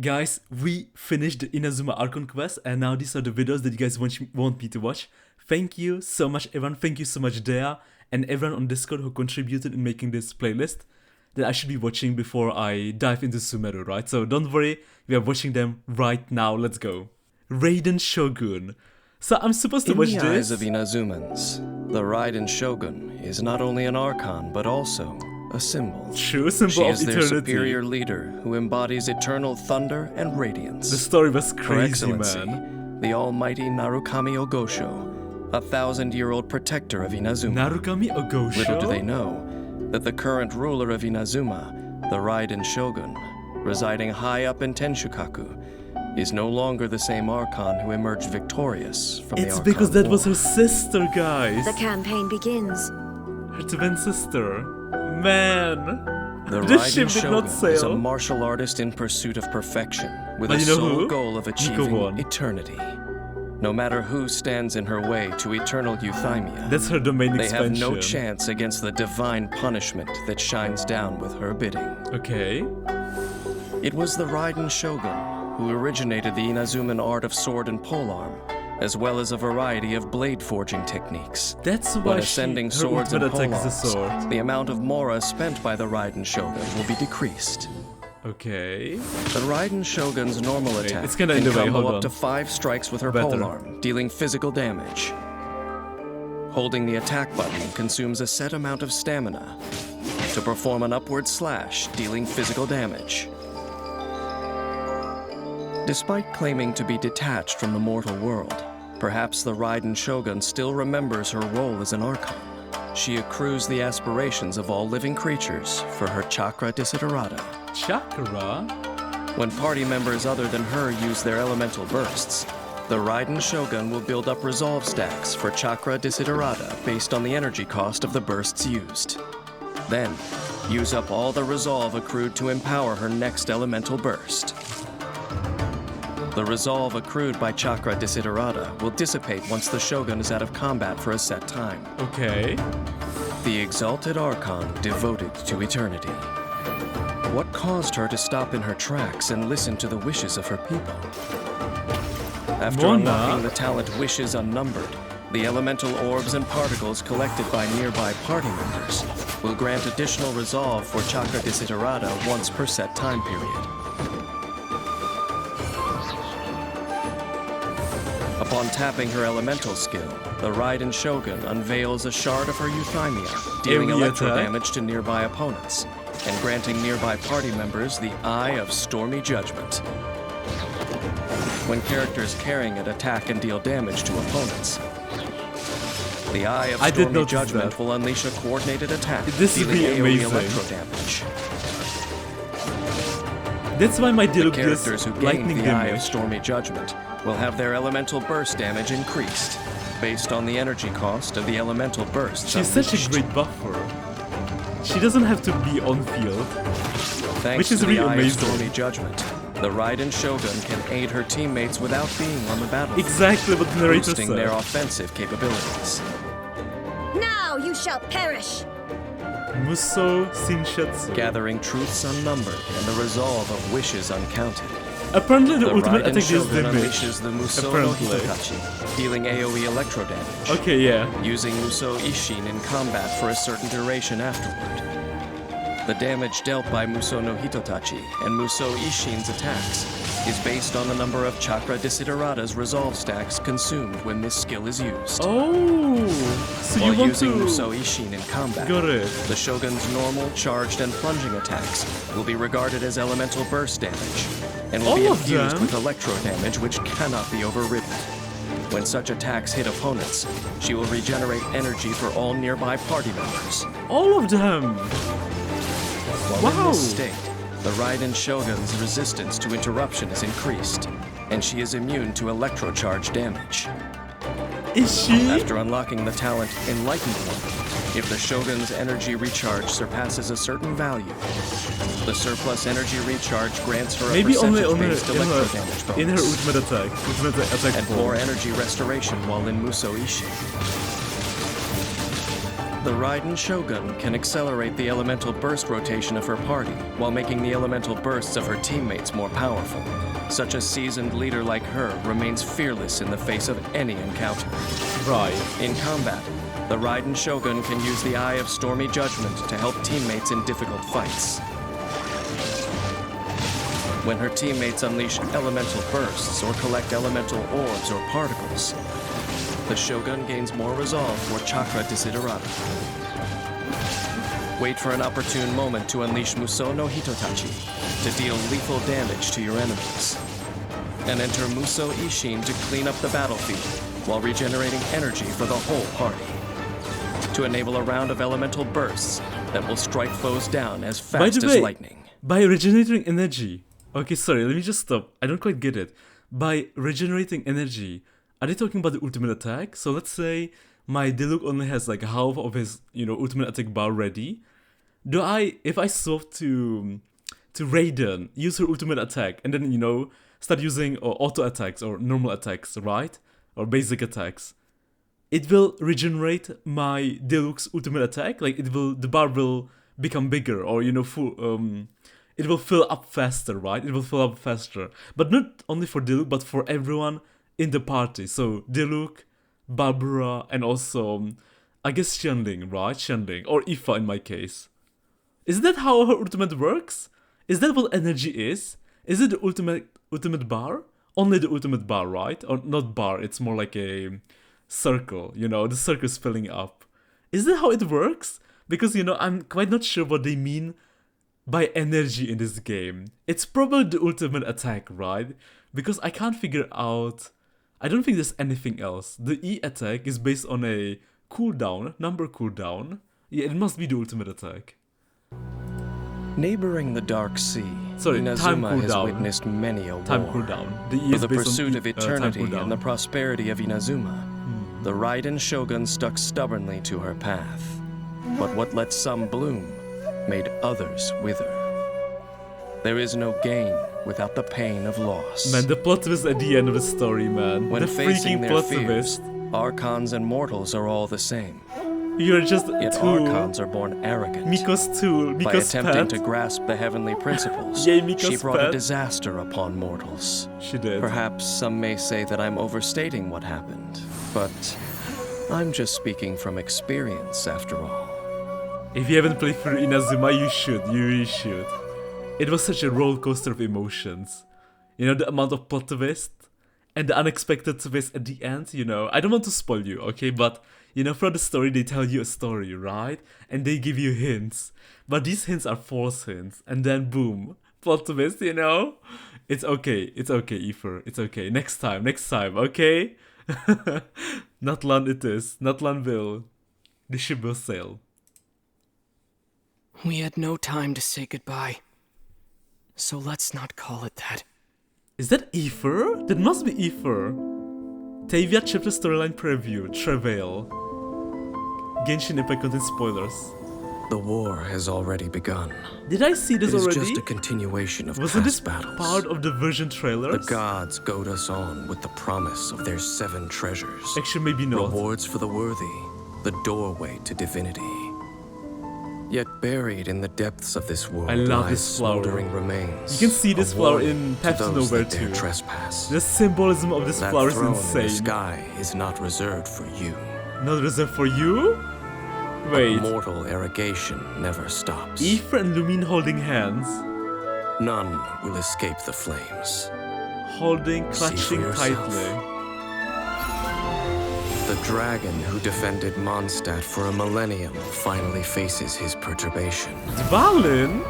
Guys, we finished the Inazuma Archon quest, and now these are the videos that you guys want me to watch. Thank you so much, everyone. Thank you so much, Dea, and everyone on Discord who contributed in making this playlist that I should be watching before I dive into Sumeru, right? So don't worry, we are watching them right now. Let's go. Raiden Shogun. So I'm supposed to watch this. In the eyes of Inazumans, the Raiden Shogun is not only an Archon, but also a symbol. True symbol she of is eternity. Their superior leader who embodies eternal thunder and radiance. The story was crazy, man. The almighty Narukami Ogosho, 1,000-year-old protector of Inazuma. Narukami Ogosho? Little do they know that the current ruler of Inazuma, the Raiden Shogun, residing high up in Tenshukaku, is no longer the same Archon who emerged victorious from the Archon It's because that War. was her sister, guys. The campaign begins. Her twin sister. Man. The This ship Raiden did Shogun not sail. is a martial artist in pursuit of perfection, with But a you know sole who? goal of achieving eternity. No matter who stands in her way to eternal euthymia, That's her domain they expansion. have no chance against the divine punishment that shines down with her bidding. Okay. It was the Raiden Shogun who originated the Inazuman art of sword and polearm, as well as a variety of blade forging techniques. That's why When ascending her swords and ultimate attack is a sword. polearms, the amount of mora spent by the Raiden Shogun will be decreased. Okay. The Raiden Shogun's normal attack it's kinda in can the way, combo hold up to on. 5 strikes with her Better. polearm, dealing physical damage. Holding the attack button consumes a set amount of stamina to perform an upward slash, dealing physical damage. Despite claiming to be detached from the mortal world, perhaps the Raiden Shogun still remembers her role as an Archon. She accrues the aspirations of all living creatures for her chakra desiderata. Chakra? When party members other than her use their elemental bursts, the Raiden Shogun will build up resolve stacks for chakra desiderata based on the energy cost of the bursts used. Then, use up all the resolve accrued to empower her next elemental burst. The resolve accrued by chakra desiderata will dissipate once the Shogun is out of combat for a set time. Okay. The exalted Archon devoted to eternity. What caused her to stop in her tracks and listen to the wishes of her people? After Mona? unlocking the talent Wishes Unnumbered, the elemental orbs and particles collected by nearby party members will grant additional resolve for chakra desiderata once per set time period. Upon tapping her elemental skill, the Raiden Shogun unveils a shard of her euthymia, dealing AoE electro attack. damage to nearby opponents, and granting nearby party members the Eye of Stormy Judgment. When characters carrying it attack and deal damage to opponents, the Eye of I did Stormy notice Judgment that. will unleash a coordinated attack, This is dealing really AoE amazing. electro damage. That's why my The dialogue characters who does gain lightning the Eye of damage. Stormy Judgment will have their elemental burst damage increased, based on the energy cost of the elemental bursts She's such a unleashed. great buffer. She doesn't have to be on field. Thanks which is to the really Eye amazing. of Stormy Judgment, the Raiden Shogun can aid her teammates without being on the battlefield, Exactly what the narrator boosting said. their offensive capabilities. Now you shall perish! Muso Shinshatsu. Gathering truths unnumbered and the resolve of wishes uncounted. Apparently the The ultimate Raiden attack deals Shogun damage. unleashes the Muso no Apparently. Hitotachi, dealing AoE electro damage. Okay, yeah. Using Muso Ishin in combat for a certain duration afterward. The damage dealt by Muso no Hitotachi and Muso Ishin's attacks is based on the number of chakra desiderata's resolve stacks consumed when this skill is used. Oh, so While you want using to... Muso Ishin in combat, Got it. the Shogun's normal, charged, and plunging attacks will be regarded as elemental burst damage, and will be All of infused them? with electro damage which cannot be overridden. When such attacks hit opponents, she will regenerate energy for all nearby party members. All of them. While in Wow. this state, the Raiden Shogun's resistance to interruption is increased, and she is immune to electrocharge damage. Is she? After unlocking the talent Enlightened One, if the Shogun's energy recharge surpasses a certain value, the surplus energy recharge grants her a Maybe only percentage-based electro damage in her bonus, ultimate attack. Ultimate attack and form. more energy restoration while in Muso Ishin. The Raiden Shogun can accelerate the elemental burst rotation of her party while making the elemental bursts of her teammates more powerful. Such a seasoned leader like her remains fearless in the face of any encounter. Right. In combat, the Raiden Shogun can use the Eye of Stormy Judgment to help teammates in difficult fights. When her teammates unleash elemental bursts or collect elemental orbs or particles, the Shogun gains more resolve for Chakra Desiderata. Wait for an opportune moment to unleash Musou no Hitotachi to deal lethal damage to your enemies. And enter Musou Ishin to clean up the battlefield while regenerating energy for the whole party. To enable a round of elemental bursts that will strike foes down as fast as lightning. By regenerating energy. Okay, sorry, let me just stop. I don't quite get it. By regenerating energy, are they talking about the ultimate attack? So let's say my Diluc only has like half of his, ultimate attack bar ready. If I swap to Raiden, use her ultimate attack, and then, start using auto attacks or normal attacks, right? Or basic attacks, it will regenerate my Diluc's ultimate attack. Like the bar will become bigger, or it will fill up faster, right? It will fill up faster, but not only for Diluc, but for everyone in the party. So Diluc, Barbara, and also I guess Xianling, right? Xianling or Aoife in my case. Is that how her ultimate works? Is that what energy is? Is it the ultimate bar? Only the ultimate bar, right? Or not bar, it's more like a circle, the circle is filling up. Is that how it works? Because, I'm quite not sure what they mean by energy in this game. It's probably the ultimate attack, right? Because I can't figure out... I don't think there's anything else. The E attack is based on a cooldown, number cooldown. Yeah, it must be the ultimate attack. Neighboring the Dark Sea, time Inazuma has cooldown. witnessed many a war. Time cooldown. The E For is the based pursuit on of eternity time and the cooldown. prosperity of Inazuma, the Raiden Shogun stuck stubbornly to her path. But what let some bloom made others wither. There is no gain without the pain of loss. Man, the plot twist at the end of the story, man. When the facing freaking their plot fears, twist. Archons and mortals are all the same. You're just a Yet tool. Archons are born arrogant. Miko's tool. By Miko's attempting pet. to grasp the heavenly principles, Yay, Miko's she brought pet. a disaster upon mortals. She did. Perhaps some may say that I'm overstating what happened, but I'm just speaking from experience after all. If you haven't played through Inazuma, you should. You really should. It was such a roller coaster of emotions. The amount of plot twist and the unexpected twist at the end, I don't want to spoil you, okay? But, throughout the story, they tell you a story, right? And they give you hints. But these hints are false hints. And then, boom, plot twist, It's okay, Aoife. It's okay. Next time, okay? Natlan it is. Natlan will. The ship will sail. We had no time to say goodbye. So let's not call it that. Is that Aoife? That must be Aoife. Teyvat chapter storyline preview. Travail. Genshin Impact contains spoilers. The war has already begun. Did I see this It is already? just a continuation of Wasn't past this battles. part of the version trailers? The gods goad us on with the promise of their 7 treasures. Actually, maybe not. Rewards for the worthy, the doorway to divinity. Yet buried in the depths of this world I love lies this flower. smoldering remains. You can see this a flower warning in to Path to those Nowhere that dare too. trespass. The symbolism of this That flower is throne in the insane. sky is not reserved for you. Not reserved for you? Wait. Mortal arrogation never stops. Aoife and Lumine holding hands. None will escape the flames. Holding, See for clutching yourself. tightly. The dragon who defended Mondstadt for a millennium finally faces his perturbation. Dvalin?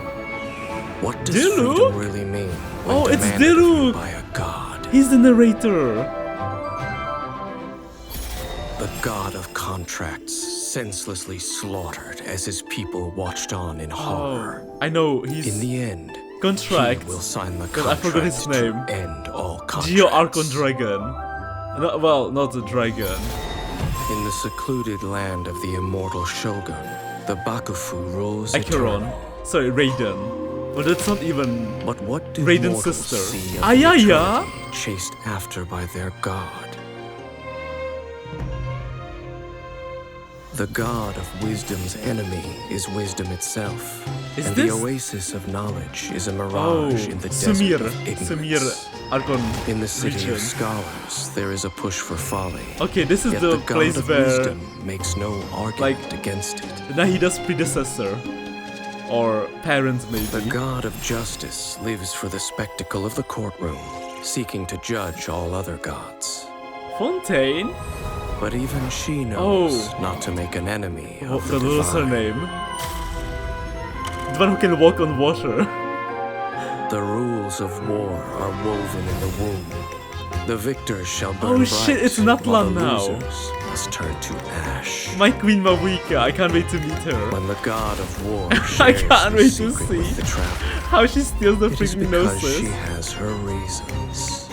What does Diluc? freedom really mean when Oh, it's demanded of you Diluc. by a god? He's the narrator. The god of contracts, senselessly slaughtered as his people watched on in horror. Oh, I know, he's In the end, contract. he will sign the But I contract forgot his name. to end all contracts. Geo Archon Dragon. No, well, not a dragon. In the secluded land of the immortal Shogun, the Bakufu rules Acheron. eternal. Sorry, Raiden. But that's not even... But what do Raiden's mortals sister. see of Ayaya? eternity chased after by their god? The god of wisdom's enemy is wisdom itself. Is and this- the oasis of knowledge is a mirage in the desert Sumir. of Sumir ignorance. Archon In the city region. of scholars, there is a push for folly. Okay, this is Yet the the god place of where wisdom makes no argument like- against it. Nahida's predecessor. Or parents, maybe. The god of justice lives for the spectacle of the courtroom, seeking to judge all other gods. Fontaine? But even she knows Oh. not to make an enemy of the What was her divine. name? The one who can walk on water. The rules of war are woven in the womb. The victors shall burn Oh bright, shit, it's Natlan while the now. losers must turn to ash. My queen Mawika, I can't wait to meet her. When the god of war I shares can't the wait to secret see with the traveler, how she steals the it is freaking because gnosis. she has her reasons.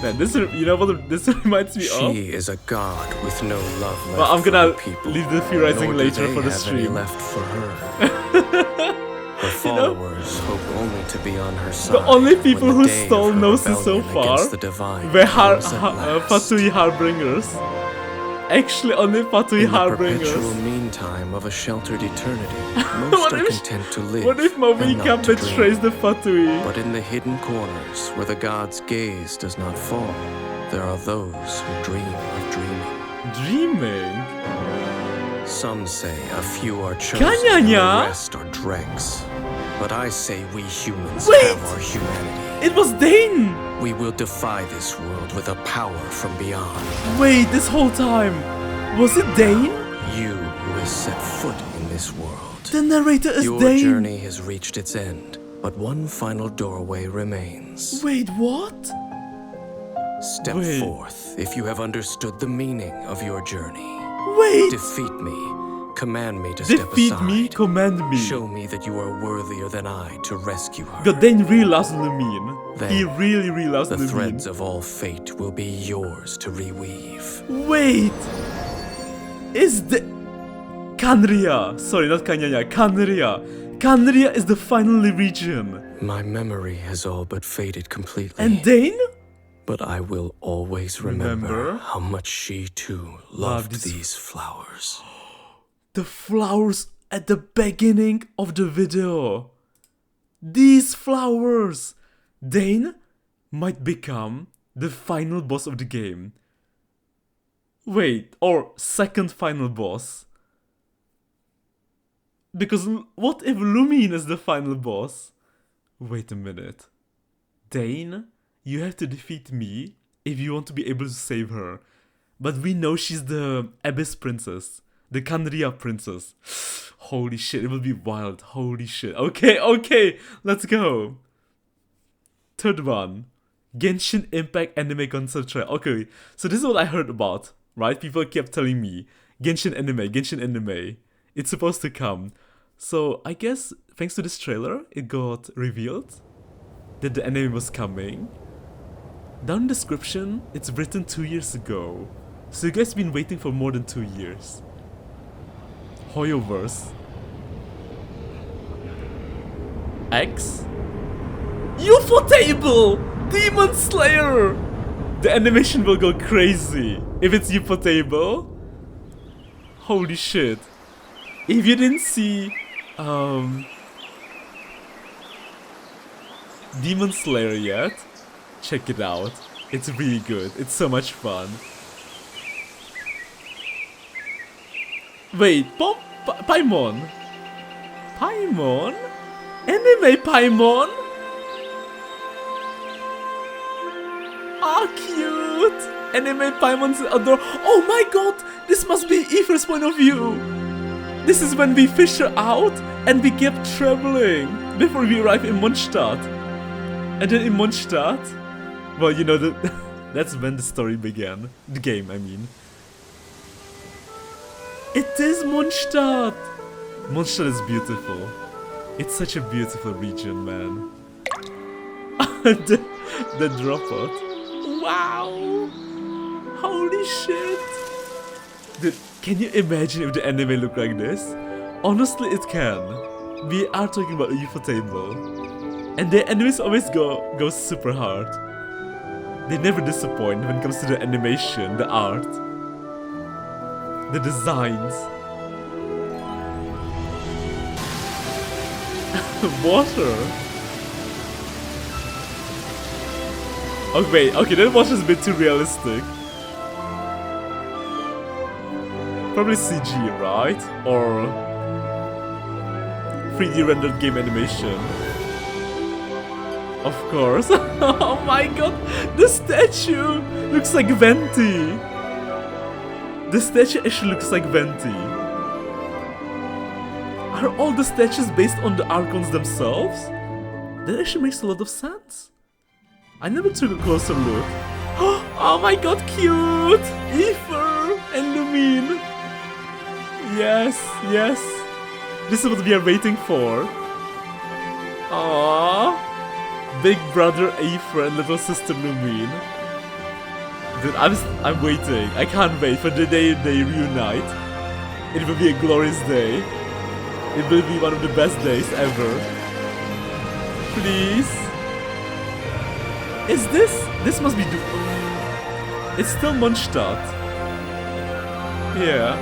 Man, this, you know what this reminds me of? She is a god with no love left Well, I'm for gonna her people. leave the theorizing nor do later they for the have any stream. left for her. Her followers hope only to be on her side. The only people when who the day of stole her gnosis so rebellion far against the divine were comes at last. Fatui Harbingers. Actually, only Fatui In the Harbingers. perpetual meantime of a sheltered eternity, What most are if- content to live What if and Mawika not to betrays dream. the Fatui? But in the hidden corners where the god's gaze does not fall, there are those who dream of dreaming. Dreaming? Some say a few are chosen and Kanyanya? the rest are dregs. But I say we humans Wait! have our humanity. It was Dane! We will defy this world with a power from beyond. Wait, this whole time, was it Dane? You who has set foot in this world. The narrator is Your Dane. journey has reached its end, but one final doorway remains. Wait, what? Step Wait. forth if you have understood the meaning of your journey. Wait! Defeat me. Command me to step Defeat aside. me, command me. Show me that you are worthier than I to rescue her. God, Dane really loves Lumine. Then, He really loves The Lumine. threads of all fate will be yours to reweave. Wait! Is the... Kanria! Sorry, not Kanyanya. Kanria. Kanria is the final region. My memory has all but faded completely. And Dane? But I will always remember, Remember? how much she too Loved loved these- these flowers. The flowers at the beginning of the video. These flowers. Dane might become the final boss of the game. Wait, or second final boss. Because what if Lumine is the final boss? Wait a minute. Dane, you have to defeat me if you want to be able to save her. But we know she's the Abyss Princess. The Kanria Princess. Holy shit, it will be wild. Holy shit. Okay, let's go. Third one. Genshin Impact Anime Concert Trial. Okay, so this is what I heard about, right? People kept telling me, Genshin Anime. It's supposed to come. So I guess, thanks to this trailer, it got revealed that the anime was coming. Down in the description, it's written 2 years ago. So you guys been waiting for more than 2 years. Hoyoverse. X. UFO table! Demon Slayer! The animation will go crazy if it's UFO table. Holy shit. If you didn't see Demon Slayer yet, check it out. It's really good. It's so much fun. Wait, Paimon? Paimon? Anime Paimon? Ah, cute! Anime Paimon's adorable. Oh my god! This must be Aoife's point of view! This is when we fish her out and we kept traveling before we arrive in Mondstadt. And then in Mondstadt, well, you know, that's when the story began. The game, I mean. It is Mondstadt! Mondstadt is beautiful. It's such a beautiful region, man. the dropout. Wow! Holy shit! Dude, can you imagine if the anime looked like this? Honestly, it can. We are talking about a UFO table. And the animes always go super hard. They never disappoint when it comes to the animation, the art. The designs. Water. Oh wait, okay, that water's a bit too realistic. Probably CG, right? Or 3D rendered game animation. Of course. Oh my god, the statue looks like Venti. The statue actually looks like Venti. Are all the statues based on the Archons themselves? That actually makes a lot of sense. I never took a closer look. Oh my god, cute! Aether and Lumine. Yes, yes. This is what we are waiting for. Aww. Big brother Aether and little sister Lumine. Dude, I'm waiting. I can't wait for the day they reunite. It will be a glorious day. It will be one of the best days ever. Please. Is this? This must be it's still Mondstadt. Yeah.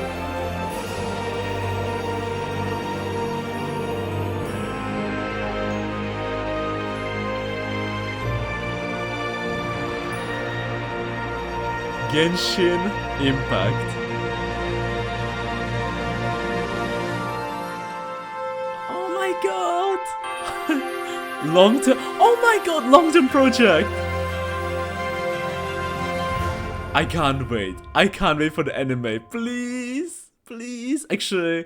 Genshin Impact. Oh my god! Long-term. Oh my god, long-term project! I can't wait. I can't wait for the anime. Please, please. Actually,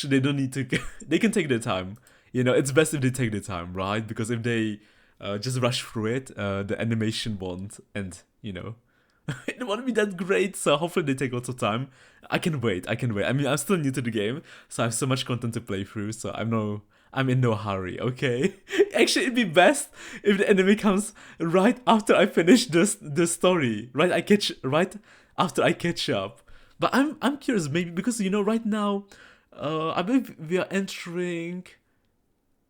they don't need to. They can take their time. You know, it's best if they take their time, right? Because if they just rush through it, the animation won't, and you know. It won't be that great, so hopefully they take lots of time. I can wait. I mean, I'm still new to the game, so I have so much content to play through, so I'm in no hurry, okay? Actually, it'd be best if the anime comes right after I finish the story. Right after I catch up. But I'm curious, maybe because you know right now, I believe we are entering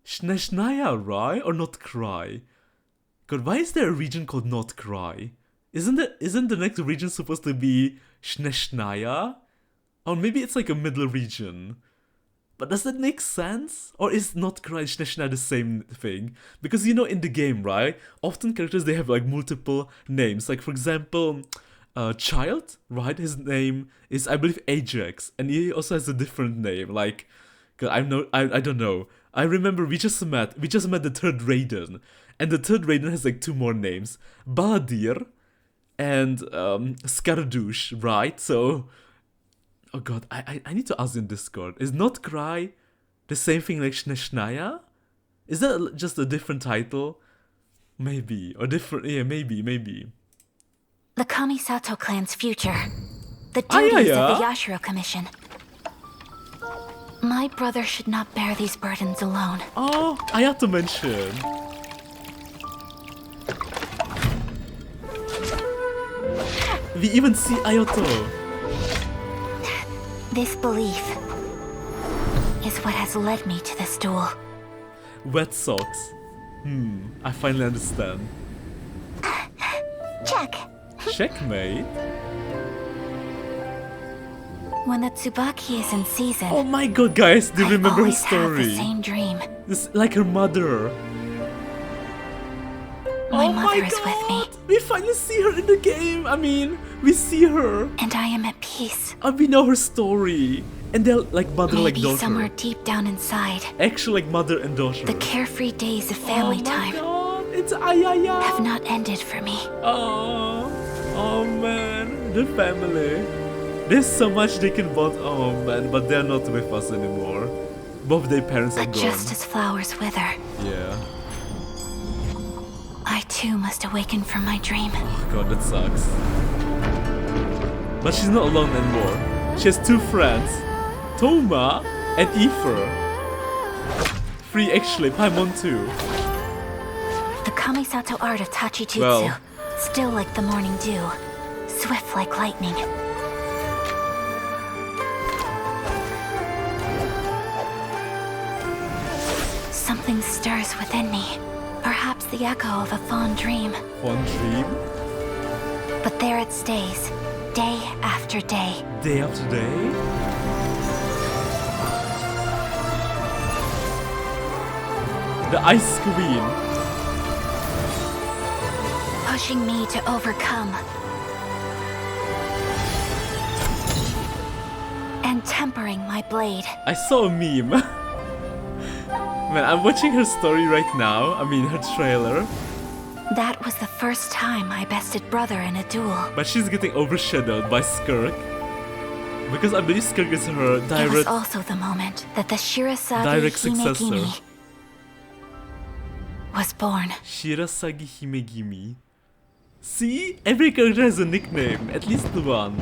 Shnaya, right? Or Not Cry? God, why is there a region called Not Cry? Isn't the next region supposed to be Shnaya? Or maybe it's like a middle region. But does that make sense? Or is Not Cry and Shnaya the same thing? Because you know in the game, right? Often characters, they have like multiple names. Like for example, Child, right? His name is, I believe, Ajax. And he also has a different name. Like, I don't know. I remember we just met the third Raiden. And the third Raiden has like two more names. Baladir and Skardouche, right? So, oh god, I need to ask in Discord. Is Not Cry the same thing like Shnaya? Is that just a different title? Maybe. Or different, yeah, maybe. The Kamisato clan's future. The duties Ayaya. of the Yashiro Commission. My brother should not bear these burdens alone. Oh, I have to mention. We even see Ayoto. This belief is what has led me to this duel. Wet socks. I finally understand. Check. Checkmate? When the Tsubaki is in season, Oh my god, guys, do you I remember her always have the story? same dream. This like her mother. My Oh mother my is with me, god! We finally see her in the game. I mean, we see her. and I am at peace. And we know her story. And they're like mother, like Maybe daughter. somewhere deep down inside, Actually, like mother and daughter. the carefree days of family time Oh my god, it's Ayaya. have not ended for me. Oh man, the family. There's so much they can bond. Oh man, but they're not with us anymore. Both their parents are But gone. just as flowers wither, Yeah. I too must awaken from my dream. Oh god, that sucks. But she's not alone anymore. She has two friends, Toma and Aether. Three actually, Paimon too. The Kamisato art of Tachijutsu, Well. still like the morning dew, swift like lightning. Something stirs within me, perhaps the echo of a fond dream. One dream. But there it stays, day after day. Day after day? The Ice Queen. Pushing me to overcome. And tempering my blade. I saw a meme. Man, I'm watching her story right now. I mean, her trailer. That was the first time I bested brother in a duel. But she's getting overshadowed by Skirk. Because I believe Skirk is her It was direct also the moment that the Shirasagi successor. Himegimi was born. Shirasagi Himegimi. See? Every character has a nickname. At least one.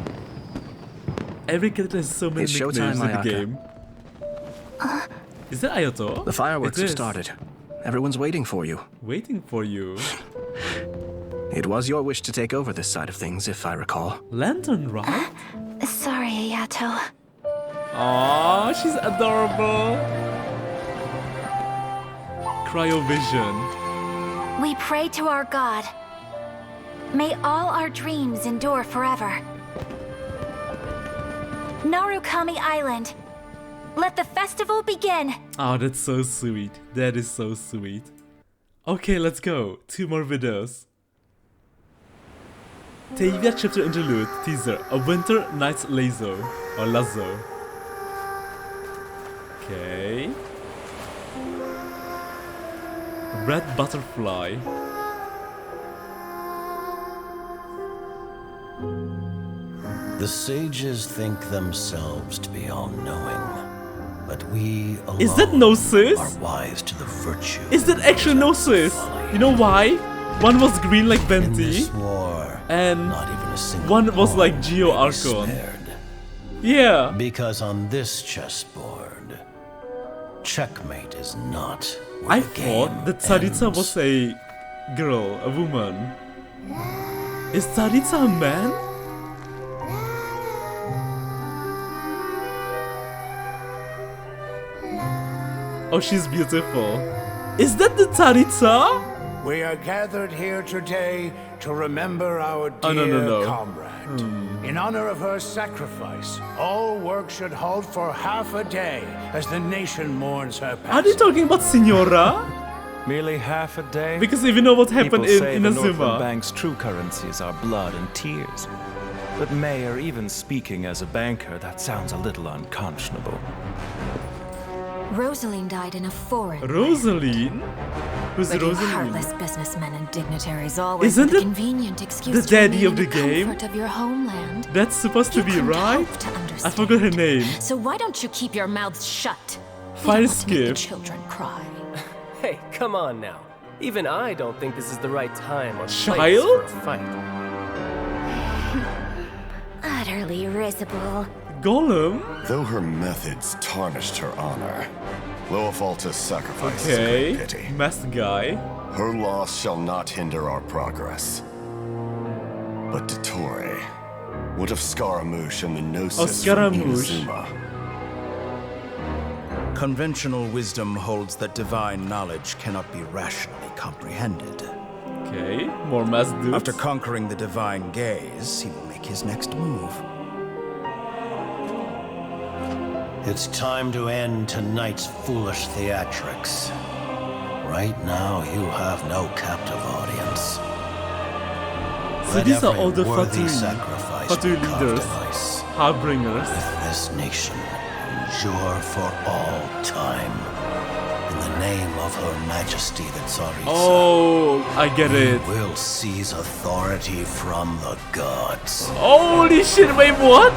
Every character has so many It's nicknames showtime, in the Ayaka. game. Is that Ayato? The fireworks It have is. started. Everyone's waiting for you. Waiting for you. It was your wish to take over this side of things, if I recall. Lantern, right? Sorry, Ayato. Aww, she's adorable. Cryovision. We pray to our god. May all our dreams endure forever. Narukami Island. Let the festival begin. Oh, that's so sweet. That is so sweet. Okay, let's go. 2 more videos. Teyvat chapter interlude teaser. A winter night's Lazzo or Lazzo. Okay. Red butterfly. The sages think themselves to be all-knowing, but we alone Is that Gnosis? are wise to the virtue. Is that actually Gnosis? You know why? One was green like In Venti, this war, and not even a single one was like pawn Geo may be Archon. spared. Yeah. Because on this chessboard, checkmate is not where I the thought game that Tsaritsa ends. was a girl, a woman. Is Tsaritsa a man? Oh, she's beautiful. Is that the Tsaritsa? We are gathered here today to remember our dear no. comrade. In honor of her sacrifice, all work should halt for half a day as the nation mourns her Are passing. they talking about Signora? Merely half a day? Because if you know what happened People say in the Northland Inazuma. Bank's true currencies are blood and tears. But Mayor, even speaking as a banker, that sounds a little unconscionable. Rosaline died in a foreign Rosaline? Who's But you Rosaline? heartless businessmen and dignitaries always Isn't have a it convenient excuse the to daddy remain of the in game? comfort of your homeland. That's supposed to You be can't right? hope to I understand. forgot her name. So why don't you keep your mouths shut? We Fire don't want to make the skip. children cry. Hey, come on now. Even I don't think this is the right time or place Child? for a fight. Utterly risible. Golem? Though her methods tarnished her honor, Loafalta's sacrifice is a Okay. great pity. Masked guy. Her loss shall not hinder our progress. But Dottore, what of Scaramouche and the Gnosis from Scaramouche. Inazuma? Conventional wisdom holds that divine knowledge cannot be rationally comprehended. Okay, more masked dudes. After conquering the divine gaze, he will make his next move. It's time to end tonight's foolish theatrics. Right now, you have no captive audience. So Let these are all every the worthy Fatui sacrifice Fatui be carved leaders, of ice. Harbingers. Let this nation endure for all time. In the name of Her Majesty the Tsaritsa, Oh, I get it. we will seize authority from the gods. Holy shit, wait, what?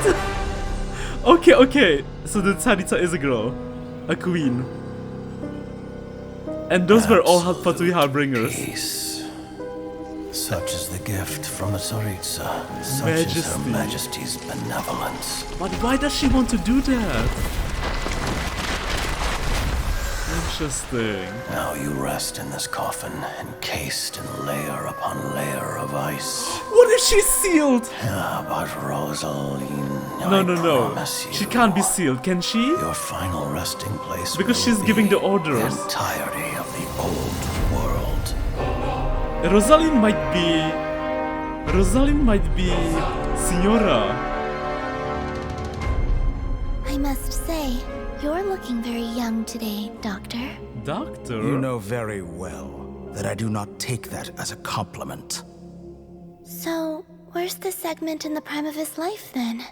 Okay. So the Tsaritsa is a girl. A queen. And those were all Fatui Harbingers. Peace. Such is the gift from the Tsaritsa. Such is Majesty. Her Majesty's benevolence. But why does she want to do that? Interesting. Now you rest in this coffin, encased in layer upon layer of ice. What if she's sealed? Ah, but Rosaline, No. promise you, She can't be sealed, can she? your final resting place Because will she's be giving the orders. The entirety of the old world. Rosaline might be Signora! I must say, you're looking very young today, Doctor. Doctor? You know very well that I do not take that as a compliment. So, where's the segment in the prime of his life then?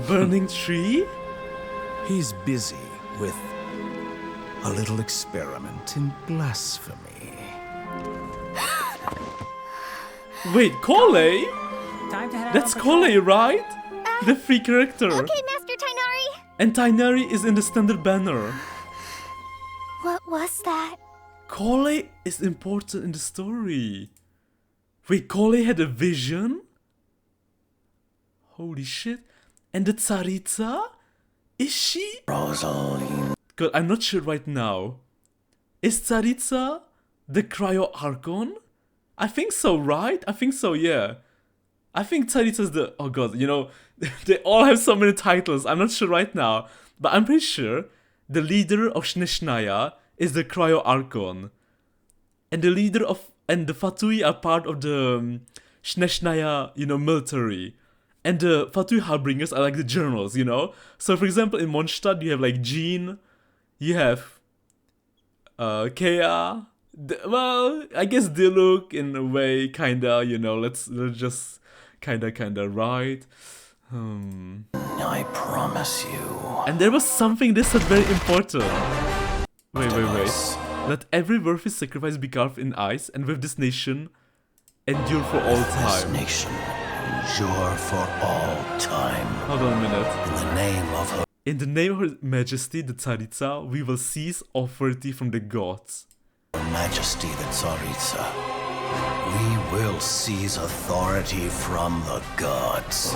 Burning tree? He's busy with a little experiment in blasphemy. Wait, Kole? That's Kole, right? The free character. Okay, Master Tainari. And Tainari is in the standard banner. What was that? Kole is important in the story. Wait, Kole had a vision? Holy shit. And the Tsaritsa? Is she? Rosaline. God, I'm not sure right now. Is Tsaritsa the Cryo Archon? I think so, right? I think so, yeah. I think Tsaritsa's the... Oh god, you know, they all have so many titles. I'm not sure right now. But I'm pretty sure the leader of Sneshnaya is the Cryo Archon. And the leader of... And the Fatui are part of the Sneshnaya, you know, military. And the Fatui Harbingers are like the generals, you know? So for example, in Mondstadt, you have like Jean, you have Kea. Well, I guess Diluc in a way, kinda, you know, let's just kinda right. I promise you. And there was something they said very important. Wait. Let every worthy sacrifice be carved in ice, and with this nation endure for all time. This nation endure for all time. Hold on a minute. In the name of her... In the name of Her Majesty, the Tsaritsa, we will seize authority from the gods. Her Majesty, the Tsaritsa. We will seize authority from the gods.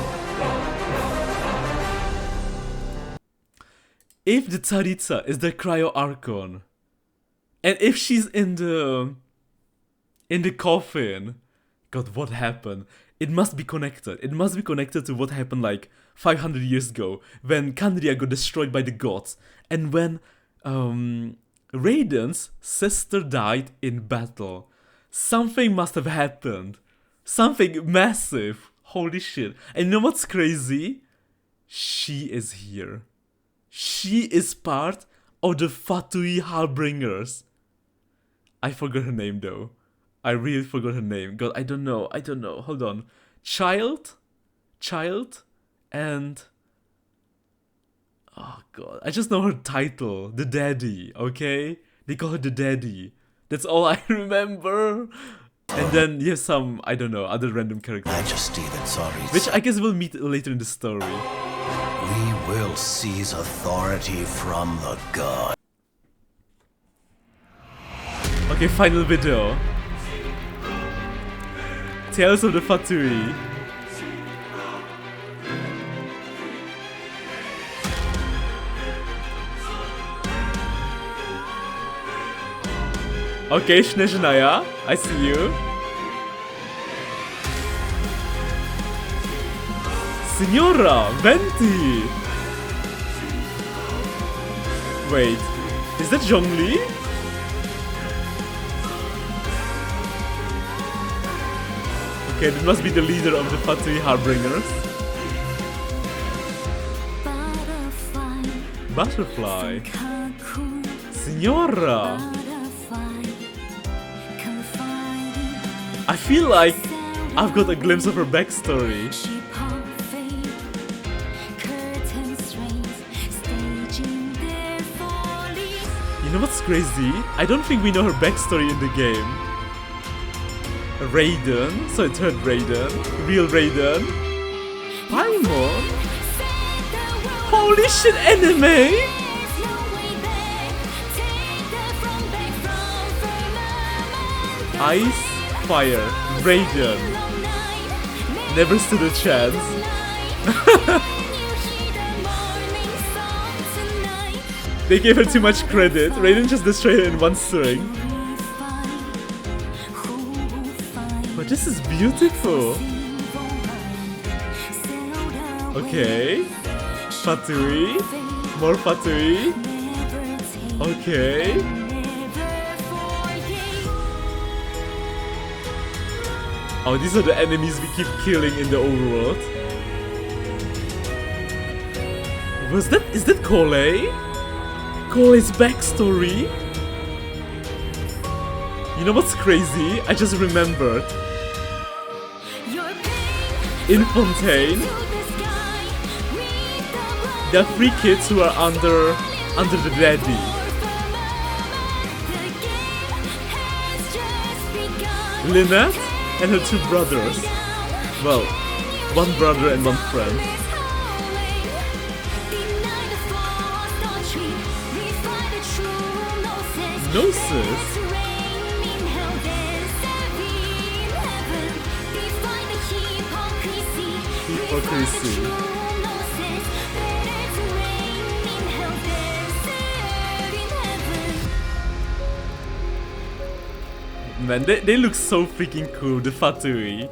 If the Tsaritsa is the Cryo Archon, and if she's in the coffin, God, what happened? It must be connected. It must be connected to what happened like 500 years ago, when Kandria got destroyed by the gods, and when Raiden's sister died in battle. Something must have happened. Something massive. Holy shit. And you know what's crazy? She is here. She is part of the Fatui Harbingers. I forgot her name though. I really forgot her name. God, I don't know. Hold on. Child, and... Oh god, I just know her title. The Daddy, okay? They call her the Daddy. That's all I remember. And then you have some, I don't know, other random characters. Majesty, the Tsaritsa. Which I guess we'll meet later in the story. We will seize authority from the gods. Okay, final video. Tales of the Fatui. Okay, Sneshnaya, I see you. Signora, Venti! Wait, is that Zhongli? Okay, that must be the leader of the Fatui Harbingers. Butterfly. Signora! I feel like I've got a glimpse of her backstory. You know what's crazy? I don't think we know her backstory in the game. Raiden, so it's her Raiden, real Raiden. Paimon? Holy shit, anime! Ice, fire, Raiden. Never stood a chance. They gave her too much credit. Raiden just destroyed her in one swing. But this is beautiful. Okay. Fatui. More Fatui. Okay. Oh, these are the enemies we keep killing in the overworld. Is that Cole? Cole's backstory? You know what's crazy? I just remembered. In Fontaine, there are 3 kids who are under the daddy. Lynette and her 2 brothers. Well, 1 brother and 1 friend. Gnosis? Hypocrisy. Man, they look so freaking cool, the Fatui.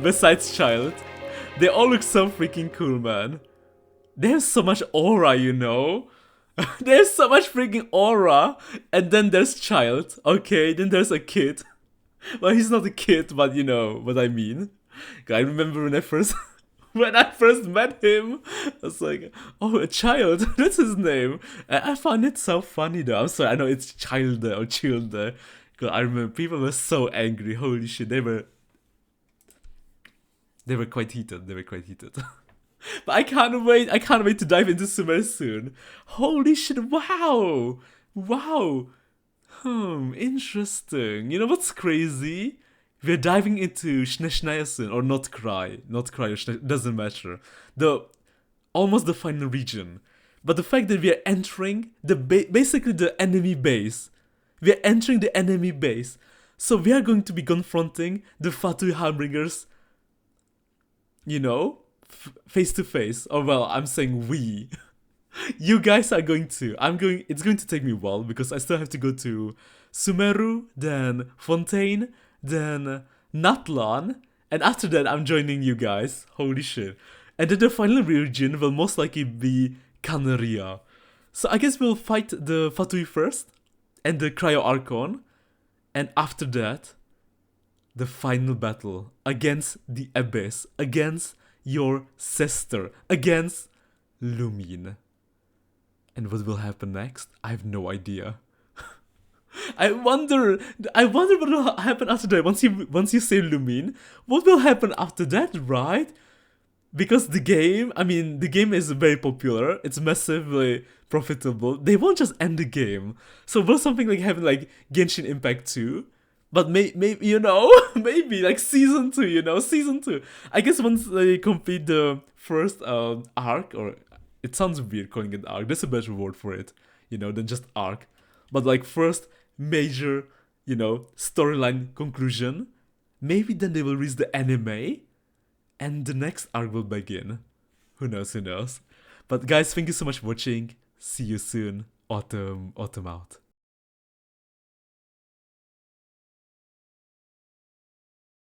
Besides Child. They all look so freaking cool, man. They have so much aura, you know? There's so much freaking aura. And then there's Child. Okay, then there's a kid. Well, he's not a kid, but you know what I mean. I remember when I first met him, I was like, oh, a Child, that's his name. And I found it so funny though. I'm sorry, I know it's Child or Child. Cause I remember people were so angry. Holy shit, they were quite heated. But I can't wait to dive into Sumeru soon. Holy shit, wow. Interesting. You know what's crazy? We're diving into Schnee soon, or Not Cry or Schnee, doesn't matter. Almost the final region. But the fact that we are entering basically the enemy base. We are entering the enemy base. So we are going to be confronting the Fatui Harbingers, you know, face to face. Or well, I'm saying we. You guys are going to. It's going to take me a while because I still have to go to Sumeru, then Fontaine, then Natlan, and after that I'm joining you guys. Holy shit. And then the final region will most likely be Canaria. So I guess we'll fight the Fatui first, and the Cryo Archon, and after that, the final battle against the Abyss, against your sister, against Lumine. And what will happen next? I have no idea. I wonder what will happen after that. Once you say Lumine, what will happen after that, right? Because the game is very popular. It's massively profitable. They won't just end the game. So will something like happen like Genshin Impact 2? But maybe, you know, maybe like season 2, you know, season 2. I guess once they complete the first arc, or it sounds weird calling it arc. There's a better word for it, you know, than just arc. But like first major, you know, storyline conclusion. Maybe then they will release the anime. And the next arc will begin. Who knows? But guys, thank you so much for watching. See you soon. Autumn out.